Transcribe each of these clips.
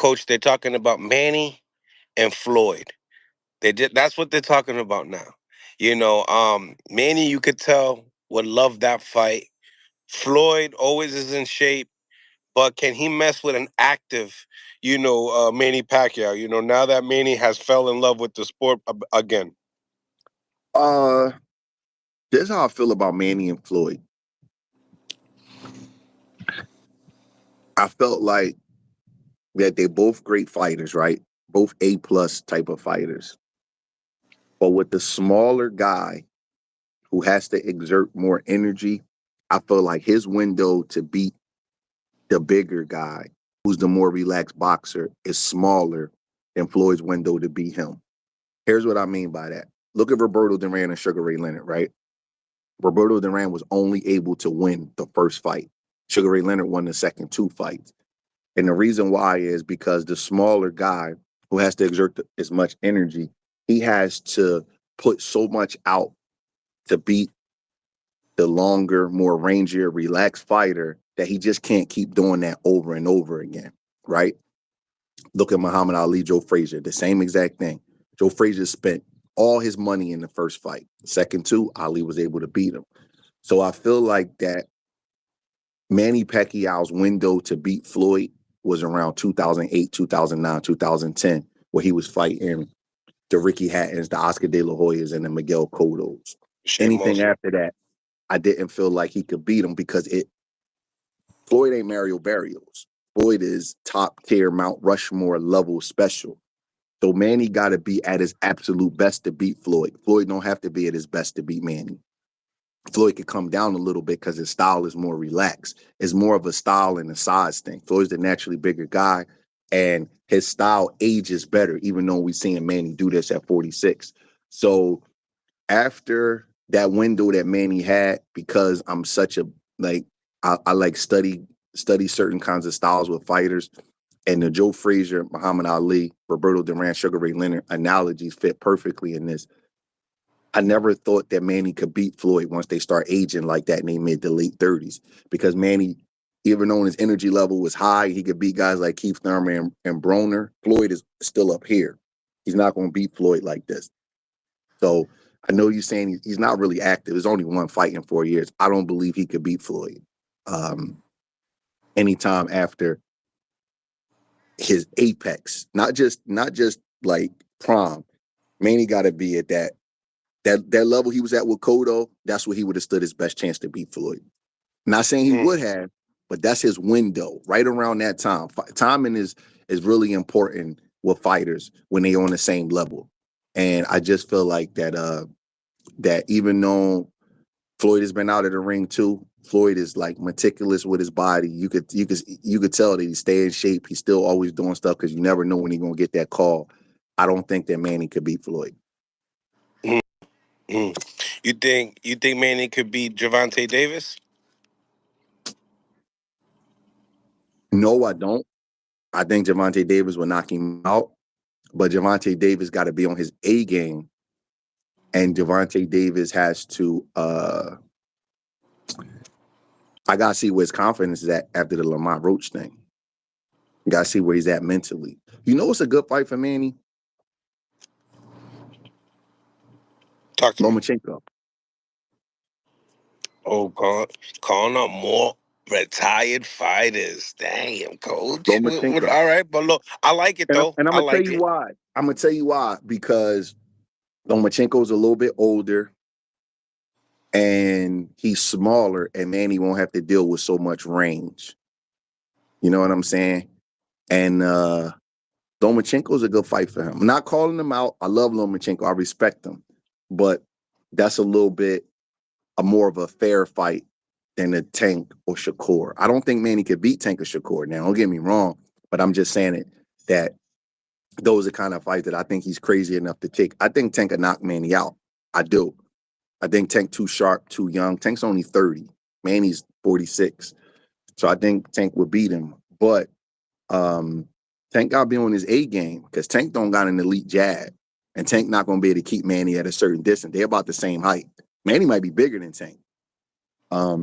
Coach, they're talking about Manny and Floyd. That's what they're talking about now. Manny, you could tell, would love that fight. Floyd always is in shape, but can he mess with an active, Manny Pacquiao? Now that Manny has fell in love with the sport again. Uh, this is how I feel about Manny and Floyd. I felt like that they're both great fighters, right? Both A+ type of fighters. But with the smaller guy who has to exert more energy, I feel like his window to beat the bigger guy, who's the more relaxed boxer, is smaller than Floyd's window to beat him. Here's what I mean by that. Look at Roberto Duran and Sugar Ray Leonard, right? Roberto Duran was only able to win the first fight. Sugar Ray Leonard won the second 2 fights. And the reason why is because the smaller guy who has to exert as much energy, he has to put so much out to beat the longer, more rangier, relaxed fighter that he just can't keep doing that over and over again, right? Look at Muhammad Ali, Joe Frazier, the same exact thing. Joe Frazier spent all his money in the first fight. Second 2, Ali was able to beat him. So I feel like that Manny Pacquiao's window to beat Floyd was around 2008, 2009, 2010, where he was fighting the Ricky Hattons, the Oscar De La Hoyas, and the Miguel Cottos. Anything after that, I didn't feel like he could beat him because Floyd ain't Mario Barrios. Floyd is top tier Mount Rushmore level special. So Manny got to be at his absolute best to beat Floyd. Floyd don't have to be at his best to beat Manny. Floyd could come down a little bit because his style is more relaxed. It's more of a style and a size thing. Floyd's the naturally bigger guy, and his style ages better, even though we're seeing Manny do this at 46. So after that window that Manny had, because I'm such a, I like study certain kinds of styles with fighters, and the Joe Frazier, Muhammad Ali, Roberto Duran, Sugar Ray Leonard analogies fit perfectly in this. I never thought that Manny could beat Floyd once they start aging like that in their mid to late 30s, because Manny, even though his energy level was high, he could beat guys like Keith Thurman and Broner. Floyd is still up here. He's not going to beat Floyd like this. So I know you're saying he's not really active. There's only one fight in 4 years. I don't believe he could beat Floyd anytime after his apex, not just like prime. Manny got to be at that level he was at with Cotto. That's where he would have stood his best chance to beat Floyd. Not saying he would have, but that's his window right around that time. Timing is really important with fighters when they're on the same level. And I just feel like that even though Floyd has been out of the ring too, Floyd is like meticulous with his body. You could tell that he stay in shape. He's still always doing stuff because you never know when he's gonna get that call. I don't think that Manny could beat Floyd. Mm-hmm. You think Manny could beat Gervonta Davis? No, I don't. I think Gervonta Davis will knock him out, but Gervonta Davis got to be on his A game, and Gervonta Davis has to. I gotta see where his confidence is at after the Lamont Roach thing. Gotta see where he's at mentally. You know, it's a good fight for Manny. Talk to me. Lomachenko. Oh, calling up more retired fighters. Damn, coach. Lomachenko. All right, but look, I like it though. And I'm I gonna tell like you it. why. I'm gonna tell you why, because Lomachenko's a little bit older and he's smaller, and Manny won't have to deal with so much range. You know what I'm saying? And Lomachenko's a good fight for him. I'm not calling him out. I love Lomachenko. I respect him. But that's a little bit more of a fair fight than a Tank or Shakur. I don't think Manny could beat Tank or Shakur. Now, don't get me wrong, but I'm just saying that those are kind of fights that I think he's crazy enough to take. I think Tank could knock Manny out. I do. I think Tank too sharp, too young. Tank's only 30. Manny's 46. So I think Tank would beat him. But Tank got to be on his A game because Tank don't got an elite jab. And Tank not going to be able to keep Manny at a certain distance. They're about the same height. Manny might be bigger than Tank. I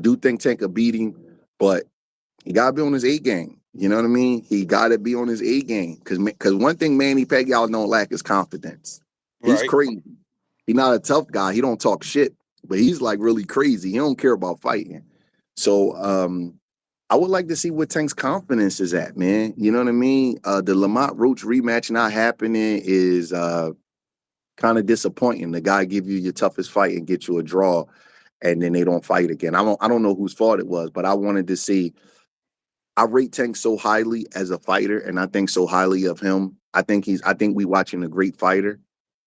do think Tank will beat him, but he got to be on his A game. You know what I mean? He got to be on his A game because one thing Manny Pacquiao don't lack is confidence. He's Right. crazy. He's not a tough guy. He don't talk shit, but he's like really crazy. He don't care about fighting. So I would like to see what Tank's confidence is at, man. You know what I mean? The Lamont Roach rematch not happening is kind of disappointing. The guy give you your toughest fight and get you a draw, and then they don't fight again. I don't know whose fault it was, but I wanted to see. I rate Tank so highly as a fighter, and I think so highly of him. I think we watching a great fighter,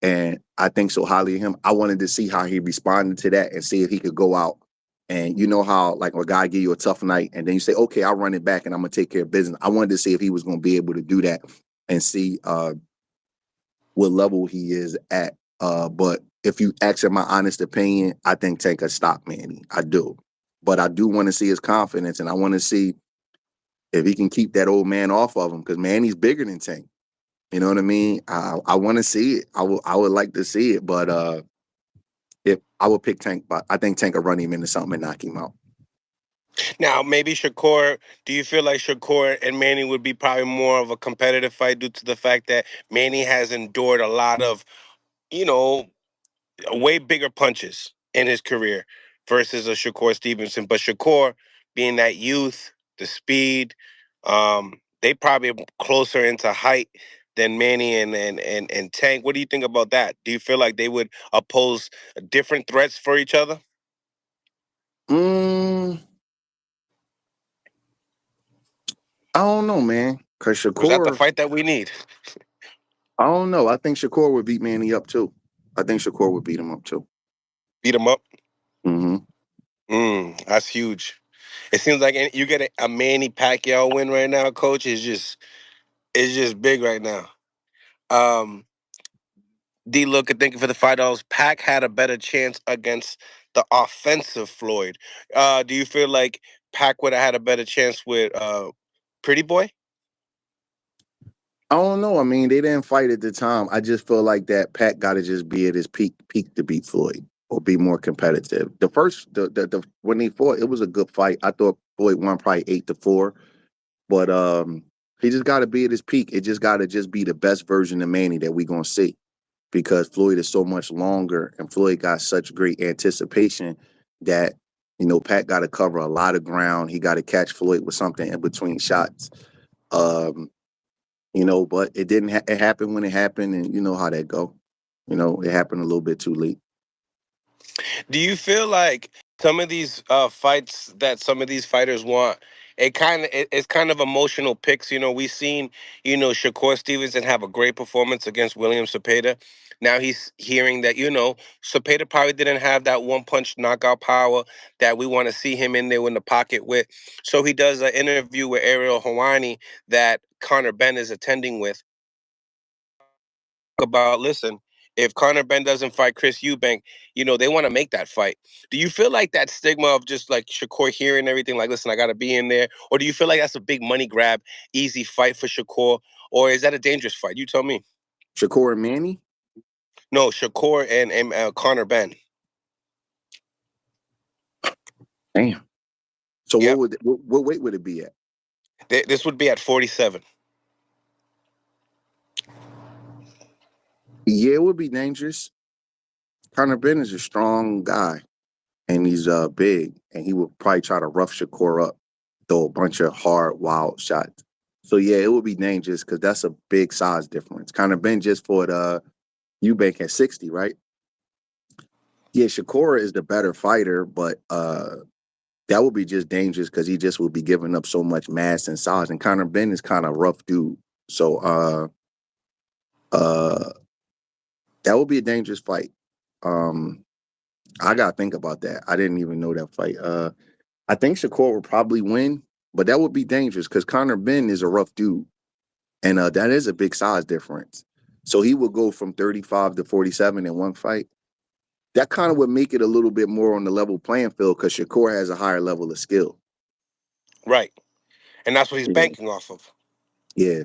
and I think so highly of him. I wanted to see how he responded to that and see if he could go out. And you know how like a guy give you a tough night, and then you say, "Okay, I'll run it back, and I'm gonna take care of business." I wanted to see if he was gonna be able to do that and see what level he is at. But if you ask my honest opinion, I think Tank could stop Manny. I do, but I do want to see his confidence, and I want to see if he can keep that old man off of him, because Manny's bigger than Tank. You know what I mean? I want to see it. I would like to see it, but if I would pick Tank, but I think Tank will run him into something and knock him out. Now, maybe Shakur, do you feel like Shakur and Manny would be probably more of a competitive fight due to the fact that Manny has endured a lot of, you know, way bigger punches in his career versus a Shakur Stevenson? But Shakur, being that youth, the speed, they probably are closer into height than Manny and Tank. What do you think about that? Do you feel like they would oppose different threats for each other? Mm, I don't know, man. Cause Was that the Shakur, fight that we need? I don't know. I think Shakur would beat Manny up too. I think Shakur would beat him up too. Beat him up? Hmm. That's huge. It seems like you get a Manny Pacquiao win right now, Coach. Is just big right now. Um, D Looker, thank you for the $5. Pac had a better chance against the offensive Floyd. Do you feel like Pac would have had a better chance with Pretty Boy? I don't know. I mean, they didn't fight at the time. I just feel like that Pat got to just be at his peak to beat Floyd or be more competitive. The first, the when they fought, it was a good fight. I thought Floyd won probably 8-4, but he just got to be at his peak. It just got to just be the best version of Manny that we gonna see, because Floyd is so much longer and Floyd got such great anticipation that Pat got to cover a lot of ground. He got to catch Floyd with something in between shots. Um, but it didn't. It happened when it happened, and you know how that go. It happened a little bit too late. Do you feel like some of these fights that some of these fighters want, it's kind of emotional picks? We've seen Shakur Stevenson have a great performance against William Cepeda. Now he's hearing that Cepeda probably didn't have that one punch knockout power that we want to see him in there in the pocket with. So he does an interview with Ariel Helwani that Conor Benn is attending with about, listen, if Conor Benn doesn't fight Chris Eubank, they want to make that fight. Do you feel like that stigma of just like Shakur hearing everything, like, listen, I got to be in there? Or do you feel like that's a big money grab, easy fight for Shakur? Or is that a dangerous fight? You tell me. Shakur and Manny. No, Shakur and Conor Benn. Damn. So Yep. what weight would it be at? This would be at 47. Yeah, it would be dangerous. Conor Ben is a strong guy, and he's big, and he would probably try to rough Shakur up, throw a bunch of hard, wild shots. So yeah, it would be dangerous because that's a big size difference. Conor Ben just fought Eubank at 60, right? Yeah, Shakur is the better fighter, but that would be just dangerous because he just would be giving up so much mass and size. And Conor Ben is kind of rough dude. So uh that would be a dangerous fight. Um I gotta think about that. I didn't even know that fight. I think Shakur would probably win, but that would be dangerous because Conor Ben is a rough dude. And that is a big size difference. So he would go from 35 to 47 in one fight. That kind of would make it a little bit more on the level playing field because Shakur has a higher level of skill. Right. And that's what he's Yeah. banking off of. Yeah.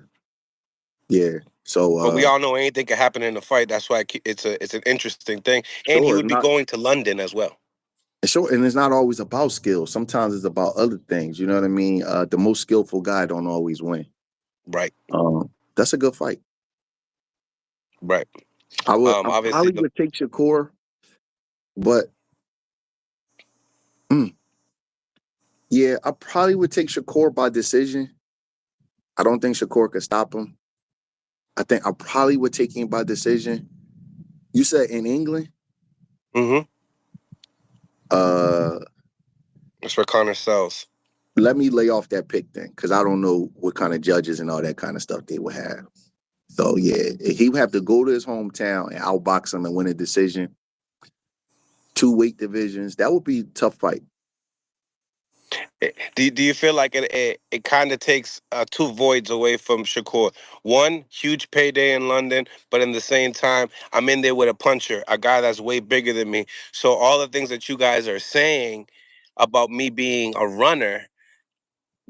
Yeah. So But we all know anything can happen in a fight. That's why it's an interesting thing. And he sure, would it's be not going to London as well. And it's not always about skill. Sometimes it's about other things. You know what I mean? The most skillful guy don't always win. Right. That's a good fight. Right. I Obviously, probably would take Shakur, but yeah, I probably would take Shakur by decision. I don't think Shakur could stop him. I think I probably would take him by decision. You said in England? mm-hmm. Uh, That's where Conor sells. Let me lay off that pick then, because I don't know what kind of judges and all that kind of stuff they would have. So yeah, he would have to go to his hometown and outbox him and win a decision. 2 weight divisions. That would be a tough fight. Do you feel like it kind of takes two voids away from Shakur? One, huge payday in London, but in the same time, I'm in there with a puncher, a guy that's way bigger than me. So all the things that you guys are saying about me being a runner,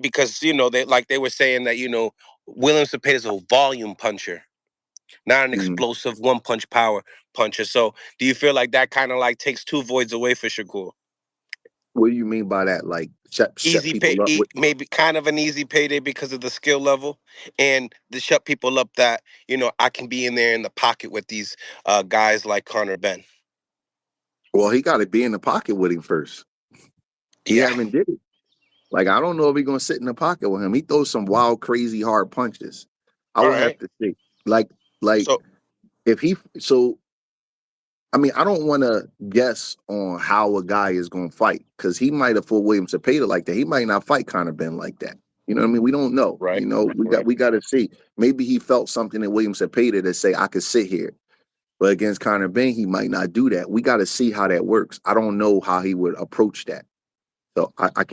because they were saying that William Cepeda is a volume puncher, not an Mhm. explosive one punch power puncher. So do you feel like that kind of like takes two voids away for Shakur? What do you mean by that? Like shut Easy pay, people up with? maybe kind of an easy payday because of the skill level, and to shut people up that I can be in there in the pocket with these guys like Conor, Benn. Well, he got to be in the pocket with him first. He Yeah. haven't did it. Like I don't know if he's gonna sit in the pocket with him. He throws some wild, crazy, hard punches. I All would have right. to see. Like So if he so. I mean, I don't want to guess on how a guy is going to fight because he might have fought William Cepeda like that. He might not fight Conor Benn like that. You know what I mean? We don't know. right, right. We got to see. Maybe he felt something in William Cepeda that say I could sit here, but against Conor Benn, he might not do that. We got to see how that works. I don't know how he would approach that, so I can't